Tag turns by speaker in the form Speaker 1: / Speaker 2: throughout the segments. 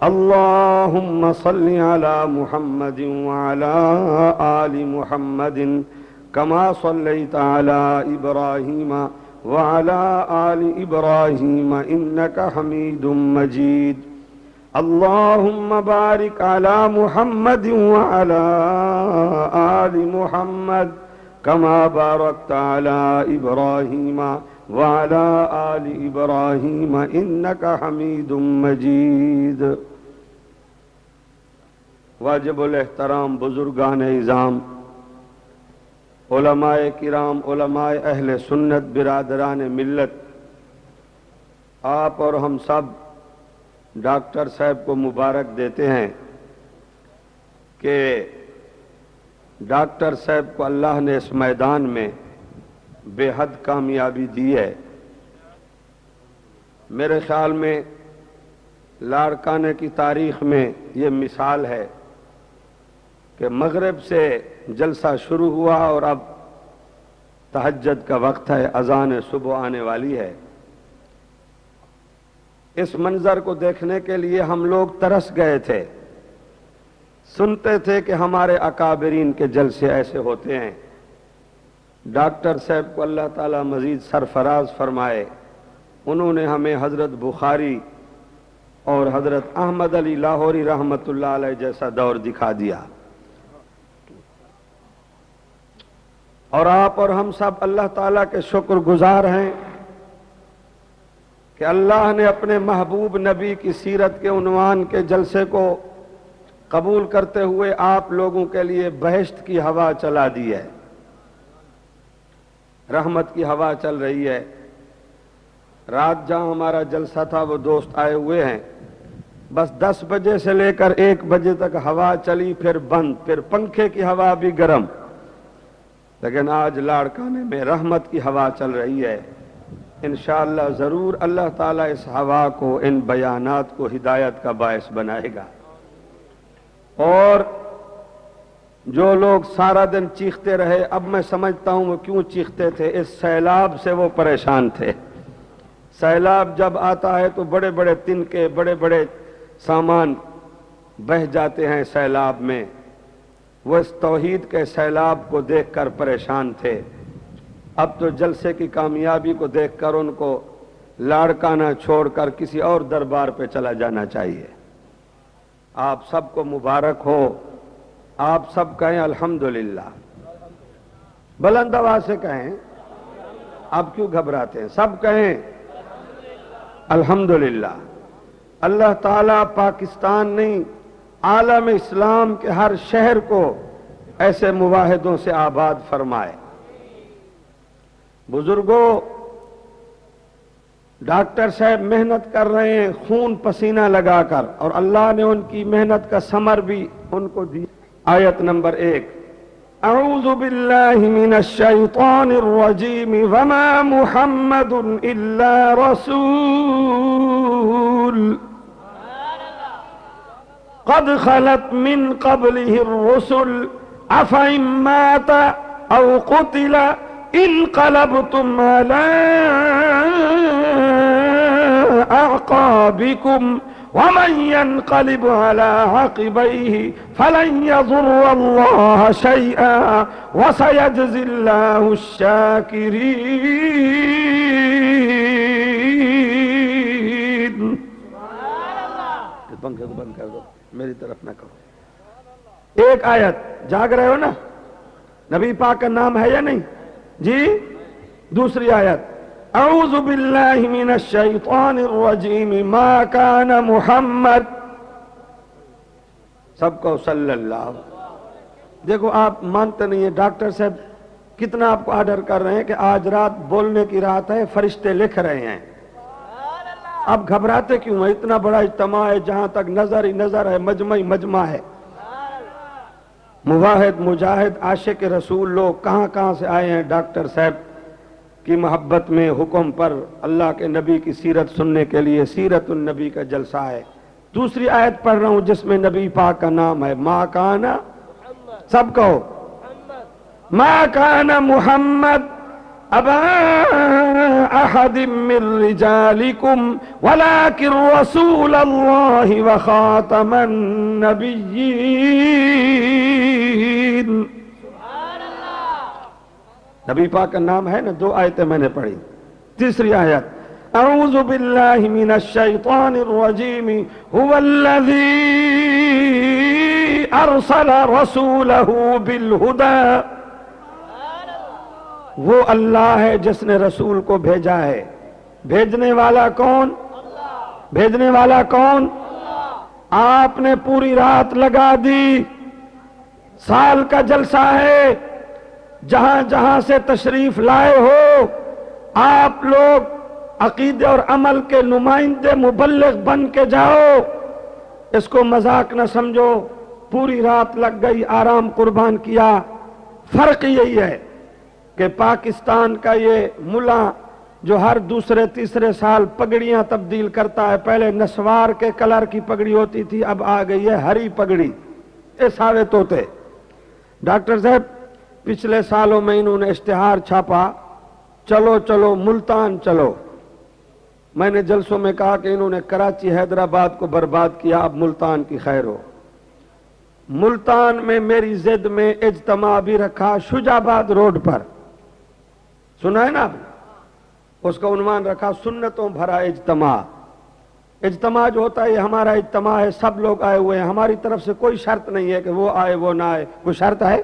Speaker 1: اللهم صل على محمد وعلى آل محمد كما صليت على إبراهيم وعلى آل إبراهيم إنك حميد مجيد. اللهم بارك على محمد وعلى آل محمد كما باركت على إبراهيم وعلى آل إبراهيم إنك حميد مجيد. واجب الاحترام بزرگان اعظام، علماء کرام، علماء اہل سنت، برادران ملت، آپ اور ہم سب ڈاکٹر صاحب کو مبارک دیتے ہیں کہ ڈاکٹر صاحب کو اللہ نے اس میدان میں بے حد کامیابی دی ہے. میرے خیال میں لاڑکانے کی تاریخ میں یہ مثال ہے کہ مغرب سے جلسہ شروع ہوا اور اب تہجد کا وقت ہے، اذان صبح آنے والی ہے. اس منظر کو دیکھنے کے لیے ہم لوگ ترس گئے تھے. سنتے تھے کہ ہمارے اکابرین کے جلسے ایسے ہوتے ہیں. ڈاکٹر صاحب کو اللہ تعالیٰ مزید سرفراز فرمائے، انہوں نے ہمیں حضرت بخاری اور حضرت احمد علی لاہوری رحمت اللہ علیہ جیسا دور دکھا دیا. اور آپ اور ہم سب اللہ تعالیٰ کے شکر گزار ہیں کہ اللہ نے اپنے محبوب نبی کی سیرت کے عنوان کے جلسے کو قبول کرتے ہوئے آپ لوگوں کے لیے بہشت کی ہوا چلا دی ہے، رحمت کی ہوا چل رہی ہے. رات جہاں ہمارا جلسہ تھا وہ دوست آئے ہوئے ہیں، بس 10 بجے سے لے کر 1 بجے تک ہوا چلی، پھر بند، پھر پنکھے کی ہوا بھی گرم. لیکن آج لاڑکانے میں رحمت کی ہوا چل رہی ہے. انشاءاللہ ضرور اللہ تعالیٰ اس ہوا کو، ان بیانات کو ہدایت کا باعث بنائے گا. اور جو لوگ سارا دن چیختے رہے، اب میں سمجھتا ہوں وہ کیوں چیختے تھے. اس سیلاب سے وہ پریشان تھے. سیلاب جب آتا ہے تو بڑے بڑے تنکے، بڑے بڑے سامان بہہ جاتے ہیں سیلاب میں. وہ اس توحید کے سیلاب کو دیکھ کر پریشان تھے. اب تو جلسے کی کامیابی کو دیکھ کر ان کو لاڑکانہ چھوڑ کر کسی اور دربار پہ چلا جانا چاہیے. آپ سب کو مبارک ہو. آپ سب کہیں الحمدللہ. بلند آواز سے کہیں. آپ کیوں گھبراتے ہیں؟ سب کہیں الحمدللہ. اللہ تعالیٰ پاکستان نہیں، عالم اسلام کے ہر شہر کو ایسے مواحدوں سے آباد فرمائے. بزرگوں، ڈاکٹر صاحب محنت کر رہے ہیں خون پسینہ لگا کر، اور اللہ نے ان کی محنت کا ثمر بھی ان کو دی. آیت نمبر 1: اعوذ باللہ من الشیطان الرجیم وما محمد الا رسول قد خلت من قبله الرسل افإن مات او قتل انقلبتم على اعقابكم ومن ينقلب على عقبيه فلن يضر الله شيئا وسيجزي الله الشاكرين. بند کر دو، میری طرف نہ کرو. ایک آیت جاگ رہے ہو نا؟ نبی پاک کا نام ہے یا نہیں جی؟ دوسری آیت: اعوذ باللہ من الشیطان الرجیم ما کان محمد. سب کو صلی اللہ. دیکھو آپ مانتے نہیں ہیں، ڈاکٹر صاحب کتنا آپ کو آرڈر کر رہے ہیں کہ آج رات بولنے کی رات ہے، فرشتے لکھ رہے ہیں. اب گھبراتے کیوں ہیں؟ اتنا بڑا اجتماع ہے، جہاں تک نظر ہی نظر ہے، مجمع مجمع ہے. مواحد، مجاہد، عاشق رسول لوگ کہاں کہاں سے آئے ہیں ڈاکٹر صاحب کی محبت میں، حکم پر، اللہ کے نبی کی سیرت سننے کے لیے. سیرت النبی کا جلسہ ہے. دوسری آیت پڑھ رہا ہوں جس میں نبی پاک کا نام ہے. ما کان، سب کہو ما کان محمد ابا أحد من رجالكم ولكن رسول الله وخاتم النبيين. نبی پاک کا نام ہے نا، 2 آیتیں میں نے پڑھی. تیسری آیت اعوذ باللہ من الشیطان الرجیم هو الذی ارسل رسولہ بالہدى. وہ اللہ ہے جس نے رسول کو بھیجا ہے. بھیجنے والا کون؟ بھیجنے والا کون؟ آپ نے پوری رات لگا دی. سال کا جلسہ ہے، جہاں جہاں سے تشریف لائے ہو آپ لوگ عقیدے اور عمل کے نمائندے مبلغ بن کے جاؤ. اس کو مذاق نہ سمجھو. پوری رات لگ گئی، آرام قربان کیا. فرق یہی ہے کہ پاکستان کا یہ ملا جو ہر دوسرے تیسرے سال پگڑیاں تبدیل کرتا ہے، پہلے نسوار کے کلر کی پگڑی ہوتی تھی، اب آ گئی ہے ہری پگڑی. یہ ساوے طوطے. ڈاکٹر صاحب پچھلے سالوں میں انہوں نے اشتہار چھاپا، چلو چلو ملتان چلو. میں نے جلسوں میں کہا کہ انہوں نے کراچی حیدرآباد کو برباد کیا، اب ملتان کی خیر ہو. ملتان میں میری ضد میں اجتماع بھی رکھا شجاباد روڈ پر. سنا ہے نا آپ؟ اس کا عنوان رکھا سنتوں بھرا اجتماع. اجتماع جو ہوتا ہے یہ ہمارا اجتماع ہے، سب لوگ آئے ہوئے ہیں، ہماری طرف سے کوئی شرط نہیں ہے کہ وہ آئے وہ نہ آئے. کوئی شرط ہے؟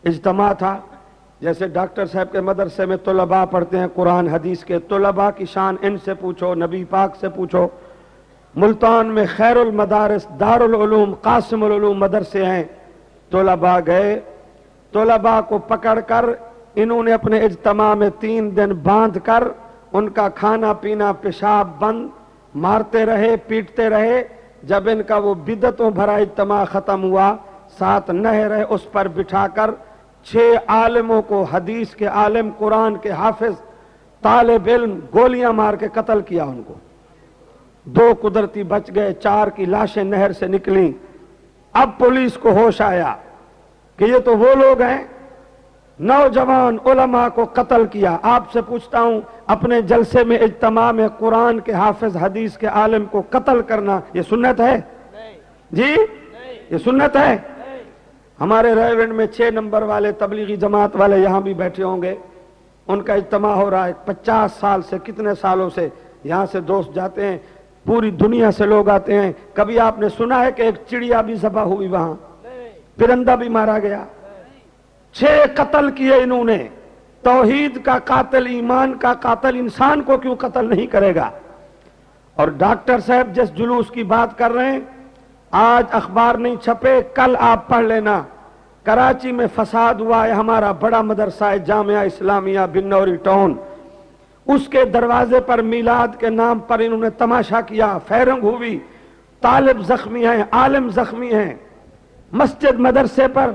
Speaker 1: اجتماع تھا. جیسے ڈاکٹر صاحب کے مدرسے میں طلباء پڑھتے ہیں قرآن حدیث کے، طلباء کی شان ان سے پوچھو، نبی پاک سے پوچھو. ملتان میں خیر المدارس، دارالعلوم، قاسم العلوم مدرسے ہیں. طلباء گئے، طلباء کو پکڑ کر انہوں نے اپنے اجتماع میں 3 دن باندھ کر ان کا کھانا پینا پیشاب بند، مارتے رہے، پیٹتے رہے. جب ان کا وہ بدعتوں بھرا اجتماع ختم ہوا، 7 نہر ہے اس پر بٹھا کر 6 عالموں کو، حدیث کے عالم، قرآن کے حافظ، طالب علم، گولیاں مار کے قتل کیا ان کو. 2 قدرتی بچ گئے، 4 کی لاشیں نہر سے نکلیں. اب پولیس کو ہوش آیا کہ یہ تو وہ لوگ ہیں نوجوان علماء کو قتل کیا. آپ سے پوچھتا ہوں، اپنے جلسے میں اجتماع میں قرآن کے حافظ، حدیث کے عالم کو قتل کرنا یہ سنت ہے؟ جی یہ سنت ہے؟ ہمارے ریونڈ میں 6 نمبر والے تبلیغی جماعت والے یہاں بھی بیٹھے ہوں گے، ان کا اجتماع ہو رہا ہے. 50 سال سے، کتنے سالوں سے یہاں سے دوست جاتے ہیں، پوری دنیا سے لوگ آتے ہیں. کبھی آپ نے سنا ہے کہ ایک چڑیا بھی ذبح ہوئی وہاں، پرندہ بھی مارا گیا؟ 6 قتل کیے انہوں نے. توحید کا قاتل، ایمان کا قاتل انسان کو کیوں قتل نہیں کرے گا؟ اور ڈاکٹر صاحب جس جلوس کی بات کر رہے ہیں، آج اخبار نہیں چھپے، کل آپ پڑھ لینا. کراچی میں فساد ہوا ہے. ہمارا بڑا مدرسہ ہے جامعہ اسلامیہ بنوری ٹاؤن، اس کے دروازے پر میلاد کے نام پر انہوں نے تماشا کیا، فیرنگ ہوئی، طالب زخمی ہیں، عالم زخمی ہیں. مسجد مدرسے پر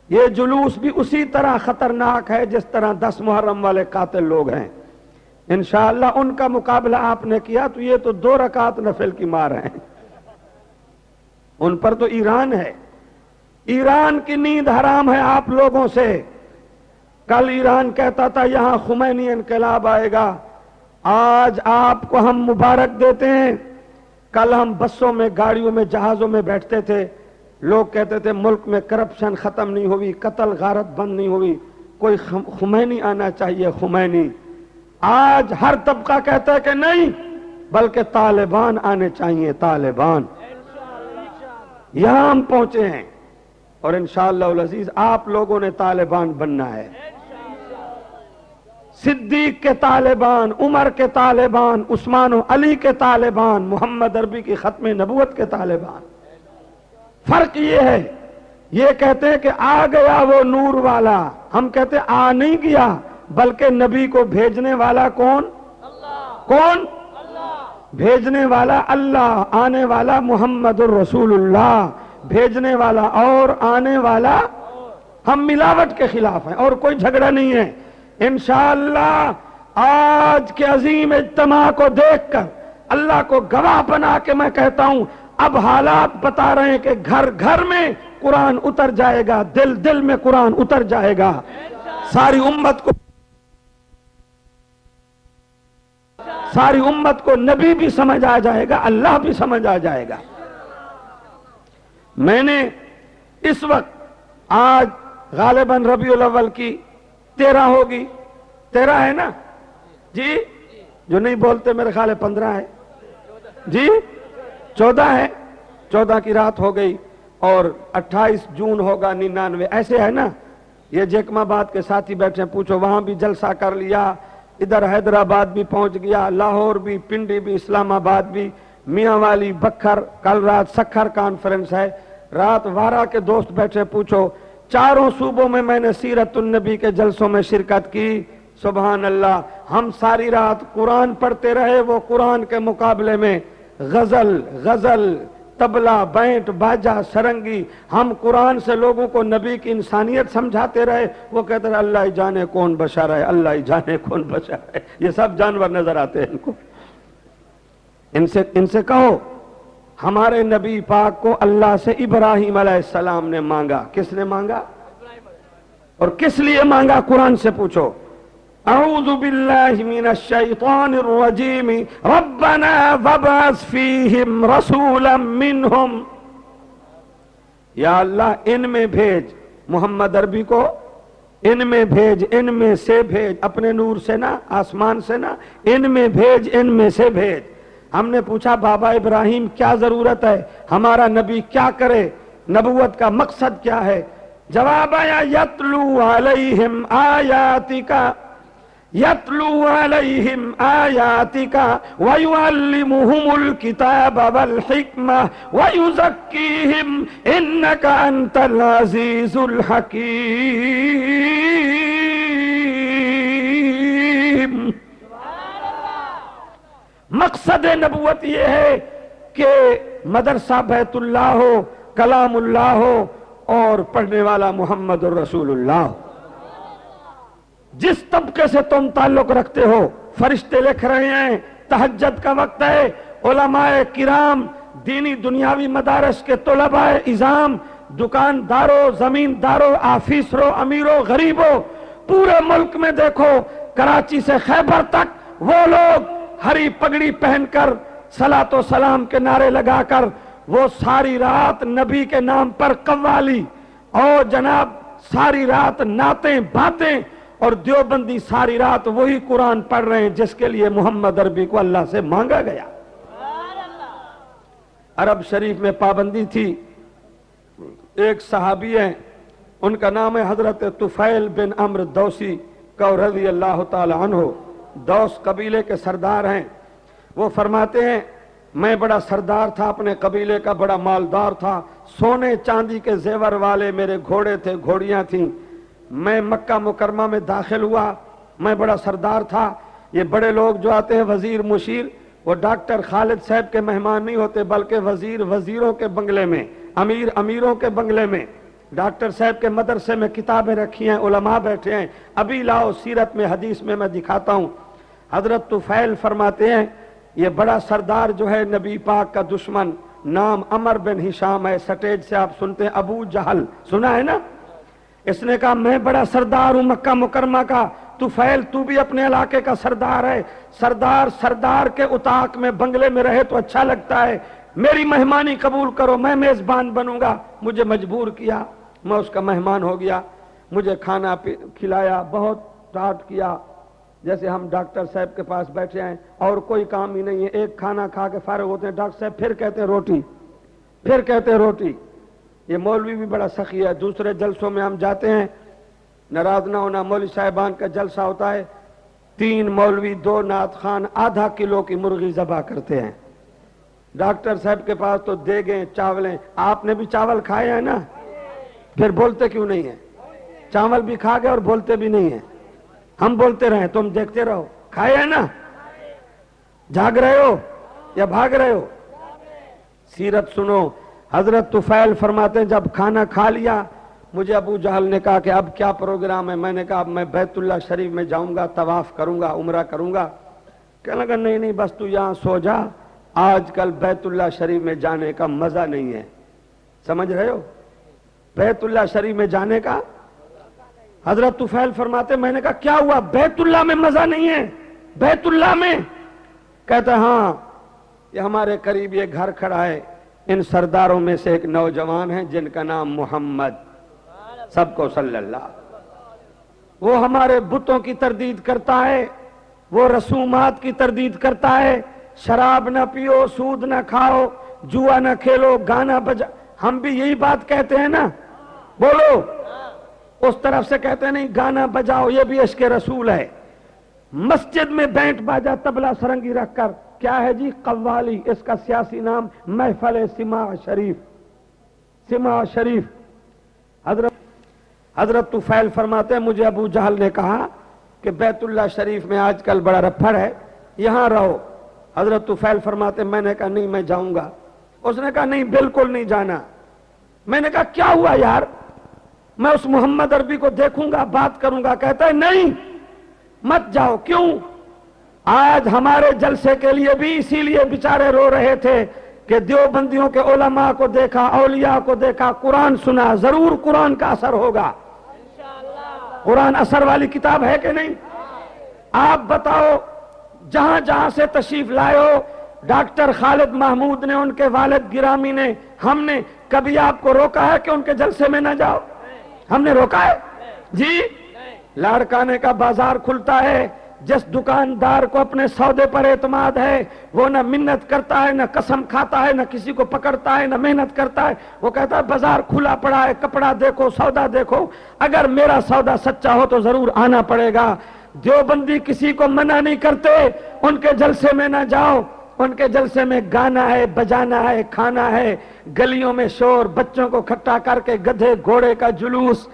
Speaker 1: یہ جلوس بھی اسی طرح خطرناک ہے جس طرح 10 محرم والے قاتل لوگ ہیں. انشاءاللہ ان کا مقابلہ آپ نے کیا تو یہ تو 2 رکعت نفل کی مار ہیں. ان پر تو ایران ہے. ایران کی نیند حرام ہے آپ لوگوں سے. کل ایران کہتا تھا یہاں خمینی انقلاب آئے گا. آج آپ کو ہم مبارک دیتے ہیں. کل ہم بسوں میں، گاڑیوں میں، جہازوں میں بیٹھتے تھے، لوگ کہتے تھے ملک میں کرپشن ختم نہیں ہوئی، قتل غارت بند نہیں ہوئی، کوئی خمینی آنا چاہیے، خمینی. آج ہر طبقہ کہتا ہے کہ نہیں، بلکہ طالبان آنے چاہیے، طالبان. یہاں ہم پہنچے ہیں اور انشاءاللہ العزیز آپ لوگوں نے طالبان بننا ہے. صدیق کے طالبان، عمر کے طالبان، عثمان و علی کے طالبان، محمد عربی کی ختم نبوت کے طالبان. فرق یہ ہے، یہ کہتے ہیں کہ آ گیا وہ نور والا، ہم کہتے ہیں آ نہیں گیا، بلکہ نبی کو بھیجنے والا کون؟ کون بھیجنے والا؟ اللہ. آنے والا محمد الرسول اللہ. بھیجنے والا اور آنے والا. ہم ملاوٹ کے خلاف ہیں اور کوئی جھگڑا نہیں ہے. انشاءاللہ آج کے عظیم اجتماع کو دیکھ کر اللہ کو گواہ بنا کے میں کہتا ہوں، اب حالات بتا رہے ہیں کہ گھر گھر میں قرآن اتر جائے گا، دل دل میں قرآن اتر جائے گا. ساری امت کو ساری امت کو نبی بھی سمجھ آ جائے گا، اللہ بھی سمجھ آ جائے گا۔ میں نے اس وقت آج غالباً ربیع الاول کی 13 ہوگی، 13 ہے نا جی؟ جو نہیں بولتے میرے خیال ہے 15 ہے جی، 14 ہے، 14 کی رات ہو گئی اور 28 جون ہوگا 99، ایسے ہے نا؟ یہ جیکما آباد کے ساتھی بیٹھے ہیں، پوچھو وہاں بھی جلسہ کر لیا، ادھر حیدرآباد بھی پہنچ گیا، لاہور بھی، پنڈی بھی، اسلام آباد بھی، میاں والی، بکھر، کل رات سکھر کانفرنس ہے، رات وارا کے دوست بیٹھے، پوچھو 4 صوبوں میں نے سیرت النبی کے جلسوں میں شرکت کی۔ سبحان اللہ، ہم ساری رات قرآن پڑھتے رہے، وہ قرآن کے مقابلے میں غزل، طبلہ، بینٹ، باجا، سرنگی، ہم قرآن سے لوگوں کو نبی کی انسانیت سمجھاتے رہے، وہ کہتے رہے اللہ ہی جانے کون بشر ہے، اللہ ہی جانے کون بشر ہے۔ یہ سب جانور نظر آتے ہیں ان کو۔ ان سے کہو ہمارے نبی پاک کو اللہ سے ابراہیم علیہ السلام نے مانگا۔ کس نے مانگا اور کس لیے مانگا؟ قرآن سے پوچھو۔ اعوذ باللہ من الشیطان الرجیم ربنا وابعث فیہم رسولا منہم، یا اللہ ان میں بھیج، محمد عربی کو ان میں بھیج، ان میں سے بھیج، اپنے نور سے نہ، آسمان سے نہ، ان میں بھیج، ان میں سے بھیج۔ ہم نے پوچھا بابا ابراہیم کیا ضرورت ہے، ہمارا نبی کیا کرے، نبوت کا مقصد کیا ہے؟ جواب آیا یتلو علیہم آیاتکا، یتلو علیہم آیاتکا ویعلمہم الکتاب والحکمہ ویزکیہم انکا انت العزیز الحکیم۔ مقصد نبوت یہ ہے کہ مدرسہ بیت اللہ ہو، کلام اللہ ہو اور پڑھنے والا محمد الرسول اللہ ہو۔ جس طبقے سے تم تعلق رکھتے ہو، فرشتے لکھ رہے ہیں، تہجد کا وقت ہے، علماء کرام، دینی دنیاوی مدارس کے طلباء عظام، دکانداروں، زمینداروں، آفیسروں، امیروں، غریبوں، پورے ملک میں دیکھو، کراچی سے خیبر تک وہ لوگ ہری پگڑی پہن کر، صلاۃ و سلام کے نعرے لگا کر، وہ ساری رات نبی کے نام پر قوالی اور جناب ساری رات نعتیں باتیں، اور دیوبندی ساری رات وہی قرآن پڑھ رہے ہیں جس کے لیے محمد عربی کو اللہ سے مانگا گیا۔ عرب شریف میں پابندی تھی، ایک صحابی ہیں، ان کا نام ہے حضرت طفیل بن عمرو دوسی رضی اللہ تعالی عنہ، دوس قبیلے کے سردار ہیں۔ وہ فرماتے ہیں میں بڑا سردار تھا، اپنے قبیلے کا بڑا مالدار تھا، سونے چاندی کے زیور والے میرے گھوڑے تھے، گھوڑیاں تھیں۔ میں مکہ مکرمہ میں داخل ہوا، میں بڑا سردار تھا۔ یہ بڑے لوگ جو آتے ہیں، وزیر مشیر، وہ ڈاکٹر خالد صاحب کے مہمان نہیں ہوتے، بلکہ وزیر وزیروں کے بنگلے میں، امیر امیروں کے بنگلے میں۔ ڈاکٹر صاحب کے مدرسے میں کتابیں رکھی ہیں، علماء بیٹھے ہیں، ابھی لاؤ سیرت میں حدیث میں دکھاتا ہوں۔ حضرت طفیل فرماتے ہیں یہ بڑا سردار جو ہے نبی پاک کا دشمن، نام عمر بن ہشام ہے، سٹیج سے آپ سنتے ہیں، ابو جہل سنا ہے نا؟ اس نے کہا میں بڑا سردار ہوں مکہ مکرمہ کا، طفیل تو بھی اپنے علاقے کا سردار ہے، سردار کے اتاق میں بنگلے میں رہے تو اچھا لگتا ہے، میری مہمانی قبول کرو، میں میزبان بنوں گا۔ مجھے مجبور کیا، میں اس کا مہمان ہو گیا، مجھے کھانا کھلایا، بہت ٹاٹ کیا، جیسے ہم ڈاکٹر صاحب کے پاس بیٹھے ہیں اور کوئی کام ہی نہیں ہے، ایک کھانا کھا کے فارغ ہوتے ہیں، ڈاکٹر صاحب پھر کہتے ہیں روٹی، پھر کہتے ہیں روٹی۔ یہ مولوی بھی بڑا سخی ہے، دوسرے جلسوں میں ہم جاتے ہیں، ناراض نہ ہونا، مولوی صاحبان کا جلسہ ہوتا ہے، 3 مولوی 2 نعت خان آدھا کلو کی مرغی ذبح کرتے ہیں۔ ڈاکٹر صاحب کے پاس تو دیگیں، چاولیں، آپ نے بھی چاول کھائے ہیں نا، پھر بولتے کیوں نہیں ہیں؟ چاول بھی کھا گئے اور بولتے بھی نہیں ہیں۔ ہم بولتے رہیں، تم دیکھتے رہو، کھائے ہیں نا؟ جاگ رہے ہو یا بھاگ رہے ہو؟ سیرت سنو۔ حضرت طفیل فرماتے ہیں جب کھانا کھا لیا، مجھے ابو جہل نے کہا کہ اب کیا پروگرام ہے؟ میں نے کہا اب میں بیت اللہ شریف میں جاؤں گا، طواف کروں گا، عمرہ کروں گا۔ کہنے لگا نہیں بس تو یہاں سو جا، آج کل بیت اللہ شریف میں جانے کا مزہ نہیں ہے۔ سمجھ رہے ہو؟ بیت اللہ شریف میں جانے کا، حضرت طفیل فرماتے میں نے کہا کیا ہوا؟ بیت اللہ میں مزہ نہیں ہے؟ بیت اللہ میں کہتا ہے ہاں یہ ہمارے قریب یہ گھر کھڑا ہے، ان سرداروں میں سے ایک نوجوان ہے جن کا نام محمد، سب کو صلی اللہ، وہ ہمارے بتوں کی تردید کرتا ہے، وہ رسومات کی تردید کرتا ہے، شراب نہ پیو، سود نہ کھاؤ، جوا نہ کھیلو، گانا بجا، ہم بھی یہی بات کہتے ہیں نا، بولو، اس طرف سے کہتے ہیں نہیں گانا بجاؤ، یہ بھی عشق رسول ہے۔ مسجد میں بینٹ باجا تبلا سرنگی رکھ کر، کیا ہے جی؟ قوالی، اس کا سیاسی نام محفل سماع شریف، سماع شریف۔ حضرت طفیل فرماتے ہیں مجھے ابو جہل نے کہا کہ بیت اللہ شریف میں آج کل بڑا رفڑ ہے، یہاں رہو۔ حضرت طفیل فرماتے ہیں میں نے کہا نہیں میں جاؤں گا۔ اس نے کہا نہیں بالکل نہیں جانا۔ میں نے کہا کیا ہوا یار؟ میں اس محمد عربی کو دیکھوں گا، بات کروں گا۔ کہتا ہے نہیں مت جاؤ۔ کیوں؟ آج ہمارے جلسے کے لیے بھی اسی لیے بیچارے رو رہے تھے کہ دیوبندیوں کے علماء کو دیکھا، اولیاء کو دیکھا، قرآن سنا، ضرور قرآن کا اثر ہوگا۔ قرآن اثر والی کتاب ہے کہ نہیں؟ آپ بتاؤ، جہاں جہاں سے تشریف لائے ہو، ڈاکٹر خالد محمود نے، ان کے والد گرامی نے، ہم نے کبھی آپ کو روکا ہے کہ ان کے جلسے میں نہ جاؤ؟ ہم نے روکا ہے؟ جی، لاڑکانے کا بازار کھلتا ہے، جس دکاندار کو اپنے سودے پر اعتماد ہے وہ نہ منت کرتا ہے، نہ قسم کھاتا ہے، نہ کسی کو پکڑتا ہے، نہ محنت کرتا ہے۔ وہ کہتا ہے بازار کھلا پڑا ہے، کپڑا دیکھو، سودا دیکھو، اگر میرا سودا سچا ہو تو ضرور آنا پڑے گا۔ دیوبندی کسی کو منع نہیں کرتے ان کے جلسے میں نہ جاؤ۔ ان کے جلسے میں گانا ہے، بجانا ہے، کھانا ہے، گلیوں میں شور، بچوں کو کھٹا کر کے گدھے گھوڑے کا جلوس،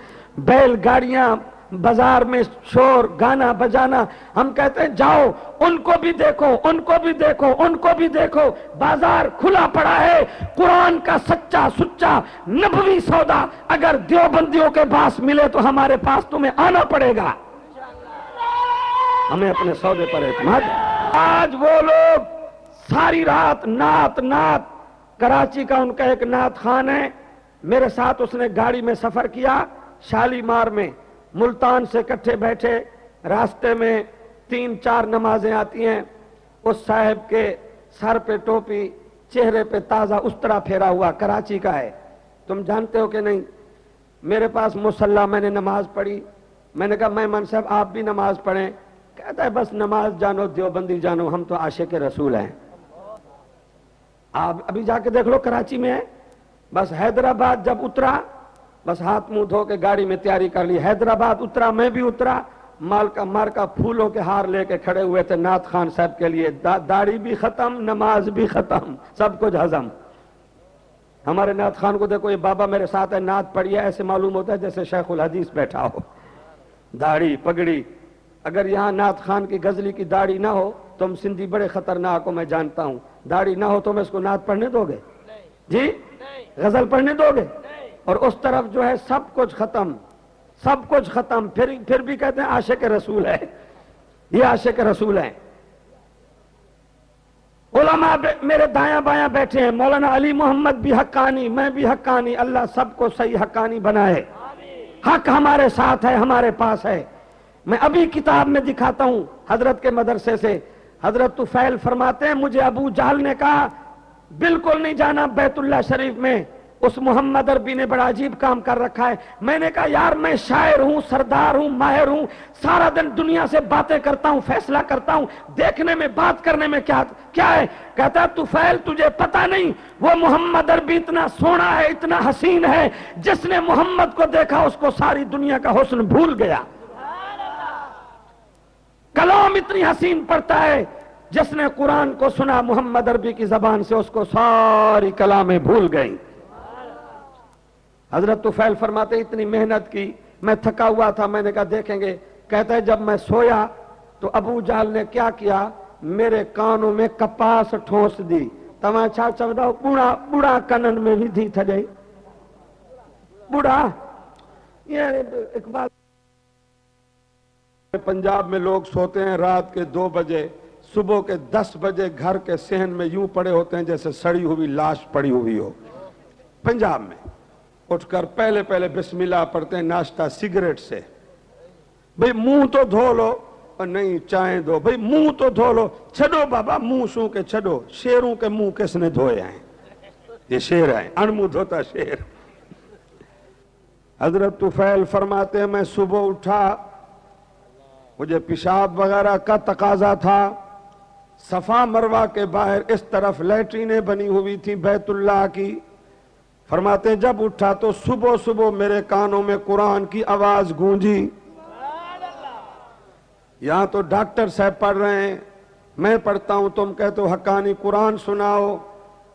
Speaker 1: بیل گاڑیاں، بازار میں شور، گانا بجانا۔ ہم کہتے ہیں جاؤ، ان کو بھی دیکھو، ان کو بھی دیکھو، ان کو بھی دیکھو، بازار کھلا پڑا ہے۔ قرآن کا سچا سچا نبوی سودا اگر دیوبندیوں کے پاس ملے تو ہمارے پاس تمہیں آنا پڑے گا۔ ہمیں اپنے سودے پر اعتماد ہے۔ آج وہ لوگ ساری رات نعت نعت، کراچی کا ان کا ایک نعت خان ہے، میرے ساتھ اس نے گاڑی میں سفر کیا، شالیمار میں، ملتان سے کٹھے بیٹھے، راستے میں 3-4 نمازیں آتی ہیں، اس صاحب کے سر پہ ٹوپی، چہرے پہ تازہ استرا پھیرا ہوا، کراچی کا ہے، تم جانتے ہو کہ نہیں؟ میرے پاس مصلی میں نے نماز پڑھی، میں نے کہا مہمان صاحب آپ بھی نماز پڑھیں؟ کہتا ہے بس نماز جانو دیوبندی جانو، ہم تو عاشق رسول ہیں۔ آپ ابھی جا کے دیکھ لو کراچی میں ہے، بس حیدرآباد جب اترا، بس ہاتھ منہ دھو کے گاڑی میں تیاری کر لی، حیدرآباد اترا، میں بھی اترا، مال کا پھولوں کے ہار لے کے کھڑے ہوئے تھے نعت خان صاحب کے لیے، داڑھی بھی ختم، نماز بھی ختم، سب کچھ ہضم۔ ہمارے نعت خان کو دیکھو، یہ بابا میرے ساتھ ہے، نعت پڑھی ہے، ایسے معلوم ہوتا ہے جیسے شیخ الحدیث بیٹھا ہو، داڑھی پگڑی۔ اگر یہاں نعت خان کی غزلی کی داڑھی نہ ہو، تم سندھی بڑے خطرناک ہو، میں جانتا ہوں، داڑھی نہ ہو تو میں اس کو نعت پڑھنے دو گے؟ جی، غزل پڑھنے دو گے؟ اور اس طرف جو ہے سب کچھ ختم، سب کچھ ختم، پھر بھی کہتے ہیں عاشق رسول ہے، یہ عاشق رسول ہے۔ علماء میرے دایاں بایاں بیٹھے ہیں، مولانا علی محمد بھی حقانی، میں بھی حقانی، اللہ سب کو صحیح حقانی بنائے۔ حق ہمارے ساتھ ہے، ہمارے پاس ہے۔ میں ابھی کتاب میں دکھاتا ہوں حضرت کے مدرسے سے، حضرت طفیل فرماتے ہیں مجھے ابو جہل نے کہا بالکل نہیں جانا بیت اللہ شریف میں، اس محمد عربی نے بڑا عجیب کام کر رکھا ہے۔ میں نے کہا یار میں شاعر ہوں، سردار ہوں، ماہر ہوں، سارا دن دنیا سے باتیں کرتا ہوں، فیصلہ کرتا ہوں، دیکھنے میں بات کرنے میں کیا ہے؟ کہتا ہے طفیل تجھے پتہ نہیں وہ محمد عربی اتنا سونا ہے، اتنا حسین ہے، جس نے محمد کو دیکھا اس کو ساری دنیا کا حسن بھول گیا۔ کلام اتنی حسین پڑھتا ہے، جس نے قرآن کو سنا محمد عربی کی زبان سے اس کو ساری کلامیں بھول گئی۔ حضرت طفیل فرماتے اتنی محنت کی، میں تھکا ہوا تھا، میں نے کہا دیکھیں گے۔ کہتا ہے جب میں سویا تو ابو جہل نے کیا کیا، میرے کانوں میں کپاس ٹھونس دی، تمہیں چھا چمدا بوڑھا کنن میں بھی تھی تھجے، بوڑھا۔ یہ اقبال پنجاب میں لوگ سوتے ہیں رات کے 2 بجے، صبح کے 10 بجے گھر کے صحن میں یوں پڑے ہوتے ہیں جیسے سڑی ہوئی لاش پڑی ہوئی ہو۔ پنجاب میں اٹھ کر پہلے بسم اللہ پڑھتے ہیں، ناشتہ سگریٹ سے، بھئی منہ تو دھو لو، اور نہیں چائیں دو، بھئی منہ تو دھو لو، چھڑو بابا منہ سو کے چھڑو، شیروں کے منہ کس نے دھوئے ہیں؟ یہ شیر ہیں، انمو دھوتا شیر۔ حضرت طفیل فرماتے ہیں میں صبح اٹھا، مجھے پیشاب وغیرہ کا تقاضا تھا، صفا مروہ کے باہر اس طرف لیٹرینیں بنی ہوئی تھی بیت اللہ کی، فرماتے ہیں جب اٹھا تو صبح صبح میرے کانوں میں قرآن کی آواز گونجی۔ یہاں تو ڈاکٹر صاحب پڑھ رہے ہیں، میں پڑھتا ہوں، تم کہتے ہو حقانی قرآن سناؤ،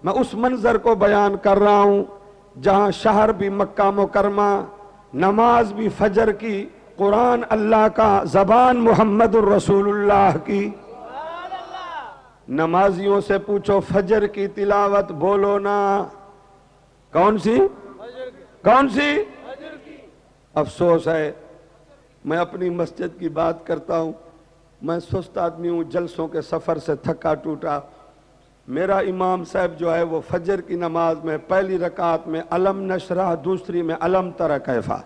Speaker 1: میں اس منظر کو بیان کر رہا ہوں جہاں شہر بھی مکہ مکرمہ، نماز بھی فجر کی، قرآن اللہ کا، زبان محمد الرسول اللہ کی۔ نمازیوں سے پوچھو فجر کی تلاوت بولو نا، کون سی؟ کون سی؟ افسوس ہے، میں اپنی مسجد کی بات کرتا ہوں، میں سست آدمی ہوں، جلسوں کے سفر سے تھکا ٹوٹا، میرا امام صاحب جو ہے وہ فجر کی نماز میں پہلی رکعت میں علم نشرح، دوسری میں علم تر کیفا،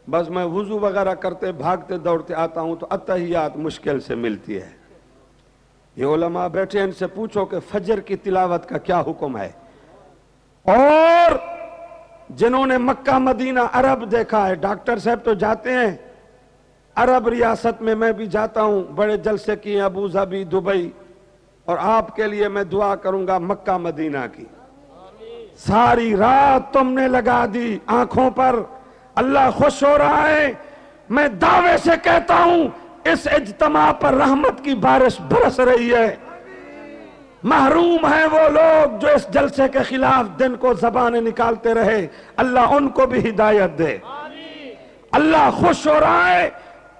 Speaker 1: بس میں وضو وغیرہ کرتے بھاگتے دوڑتے آتا ہوں تو اتحیات مشکل سے ملتی ہے۔ یہ علماء بیٹھے ان سے پوچھو کہ فجر کی تلاوت کا کیا حکم ہے، اور جنہوں نے مکہ مدینہ عرب دیکھا ہے، ڈاکٹر صاحب تو جاتے ہیں عرب ریاست میں بھی جاتا ہوں، بڑے جلسے کیے ابو ظبی، دبئی، اور آپ کے لیے میں دعا کروں گا مکہ مدینہ کی۔ ساری رات تم نے لگا دی آنکھوں پر، اللہ خوش ہو رہا ہے، میں دعوے سے کہتا ہوں اس اجتماع پر رحمت کی بارش برس رہی ہے۔ محروم ہیں وہ لوگ جو اس جلسے کے خلاف دن کو زبانیں نکالتے رہے، اللہ ان کو بھی ہدایت دے۔ اللہ خوش ہو رہا ہے،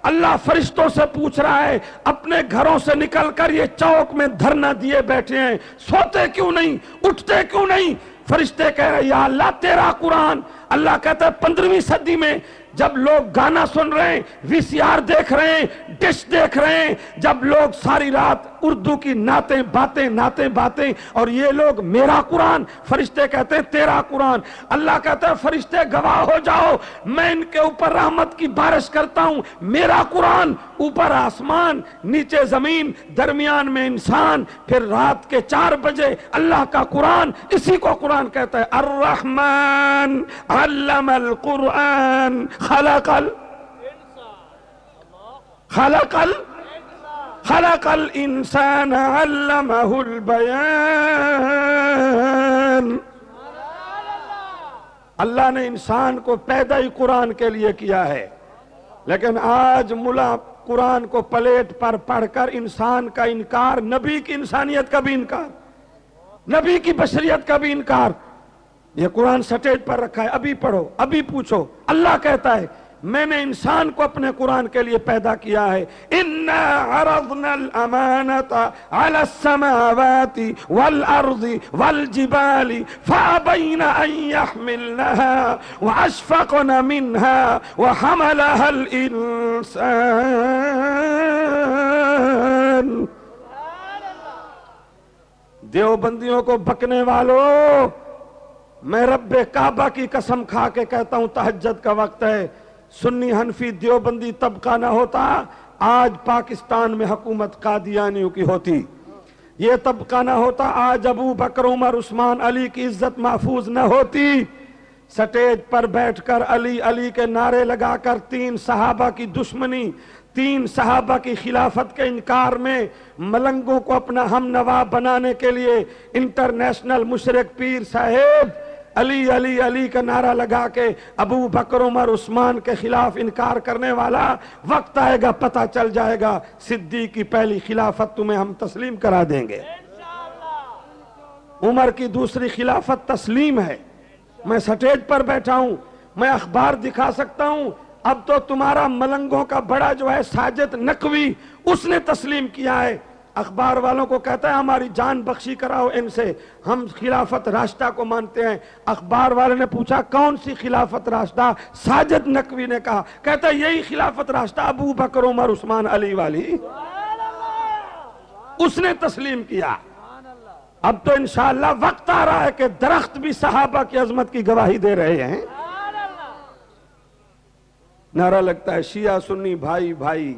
Speaker 1: اللہ فرشتوں سے پوچھ رہا ہے، اپنے گھروں سے نکل کر یہ چوک میں دھرنا دیے بیٹھے ہیں، سوتے کیوں نہیں، اٹھتے کیوں نہیں؟ فرشتے کہہ رہے یا اللہ تیرا قرآن، اللہ کہتا ہے 15ویں صدی میں جب لوگ گانا سن رہے ہیں، وی سی آر دیکھ رہے ہیں، ڈش دیکھ رہے ہیں، جب لوگ ساری رات اردو کی نعتیں باتیں اور یہ لوگ میرا قرآن، فرشتے کہتے ہیں تیرا قرآن، اللہ کہتا ہے فرشتے گواہ ہو جاؤ، میں ان کے اوپر رحمت کی بارش کرتا ہوں، میرا قرآن، اوپر آسمان، نیچے زمین، درمیان میں انسان، پھر رات کے 4 بجے اللہ کا قرآن، اسی کو قرآن کہتا ہے الرحمن علم القرآن خلق الانسان علمہ البیان۔ اللہ نے انسان کو پیدا ہی قرآن کے لیے کیا ہے، لیکن آج ملا قرآن کو پلیٹ پر پڑھ کر انسان کا انکار، نبی کی انسانیت کا بھی انکار، نبی کی بشریت کا بھی انکار۔ یہ قرآن سٹیج پر رکھا ہے، ابھی پڑھو، ابھی پوچھو، اللہ کہتا ہے میں نے انسان کو اپنے قرآن کے لیے پیدا کیا ہے۔ اِنَّا عَرَضْنَا الْأَمَانَةَ عَلَى السَّمَاوَاتِ وَالْأَرْضِ وَالْجِبَالِ فَأَبَيْنَ أَن يَحْمِلْنَهَا وَأَشْفَقْنَ مِنْهَا وَحَمَلَهَا الْإِنسَانُ۔ دیوبندیوں کو بکنے والوں، میں رب کعبہ کی قسم کھا کے کہتا ہوں تہجد کا وقت ہے، سنی حنفی دیوبندی طبقہ نہ ہوتا آج پاکستان میں حکومت قادیانیوں کی ہوتی، یہ طبقہ نہ ہوتا آج ابو بکر عمر عثمان علی کی عزت محفوظ نہ ہوتی۔ سٹیج پر بیٹھ کر علی علی کے نعرے لگا کر 3 صحابہ کی دشمنی، 3 صحابہ کی خلافت کے انکار میں ملنگوں کو اپنا ہم نوا بنانے کے لیے انٹرنیشنل مشرک پیر صاحب علی علی علی کا نعرہ لگا کے ابو بکر عمر عثمان کے خلاف انکار کرنے والا، وقت آئے گا پتہ چل جائے گا، صدیق کی پہلی خلافت تمہیں ہم تسلیم کرا دیں گے، عمر کی دوسری خلافت تسلیم ہے۔ میں سٹیج پر بیٹھا ہوں، میں اخبار دکھا سکتا ہوں، اب تو تمہارا ملنگوں کا بڑا جو ہے ساجد نقوی، اس نے تسلیم کیا ہے، اخبار والوں کو کہتا ہے ہماری جان بخشی کراؤ ان سے، ہم خلافت راشدہ کو مانتے ہیں۔ اخبار والے نے پوچھا کون سی خلافت راشدہ؟ ساجد نقوی نے کہا، کہتا ہے یہی خلافت راشدہ ابو بکر عمر عثمان علی والی، اس نے تسلیم کیا۔ اب تو انشاءاللہ وقت آ رہا ہے کہ درخت بھی صحابہ کی عظمت کی گواہی دے رہے ہیں۔ نعرہ لگتا ہے شیعہ سنی بھائی بھائی،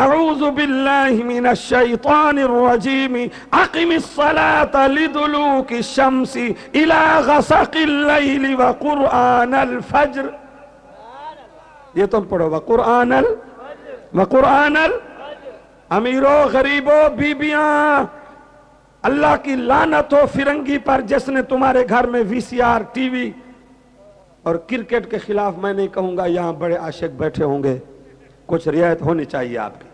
Speaker 1: اعوذ باللہ من الشیطان الرجیم اقم الصلاة لدلوک الشمس الى غسق اللیل وقرآن الفجر. یہ تم پڑھو وقرآن امیروں غریبوں بیبیاں، اللہ کی لعنت ہو فرنگی پر جس نے تمہارے گھر میں وی سی آر ٹی وی. اور کرکٹ کے خلاف میں نہیں کہوں گا، یہاں بڑے عاشق بیٹھے ہوں گے، کچھ رعایت ہونی چاہیے آپ کی.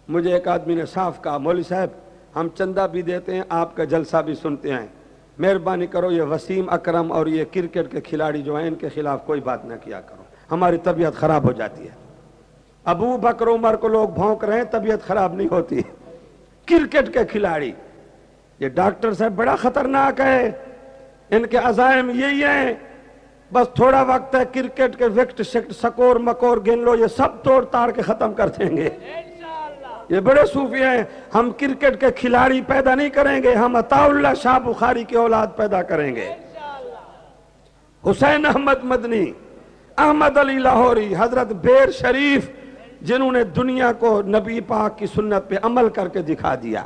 Speaker 1: مجھے ایک آدمی نے صاف کہا مولوی صاحب ہم چندہ بھی دیتے ہیں، آپ کا جلسہ بھی سنتے ہیں، مہربانی کرو یہ وسیم اکرم اور یہ کرکٹ کے کھلاڑی جو ہیں ان کے خلاف کوئی بات نہ کیا کرو، ہماری طبیعت خراب ہو جاتی ہے. ابو بکر عمر کو لوگ بھونک رہے ہیں، طبیعت خراب نہیں ہوتی. کرکٹ کے کھلاڑی، یہ ڈاکٹر صاحب بڑا خطرناک ہے، ان کے عزائم یہی ہیں بس تھوڑا وقت ہے، کرکٹ کے وکٹ شکٹ سکور مکور گن لو، یہ سب توڑ تاڑ کے ختم کر دیں گے. یہ بڑے صوفی ہیں. ہم کرکٹ کے کھلاڑی پیدا نہیں کریں گے، ہم عطا اللہ شاہ بخاری کی اولاد پیدا کریں گے. حسین احمد مدنی، احمد علی لاہوری، حضرت بیر شریف، جنہوں نے دنیا کو نبی پاک کی سنت پہ عمل کر کے دکھا دیا.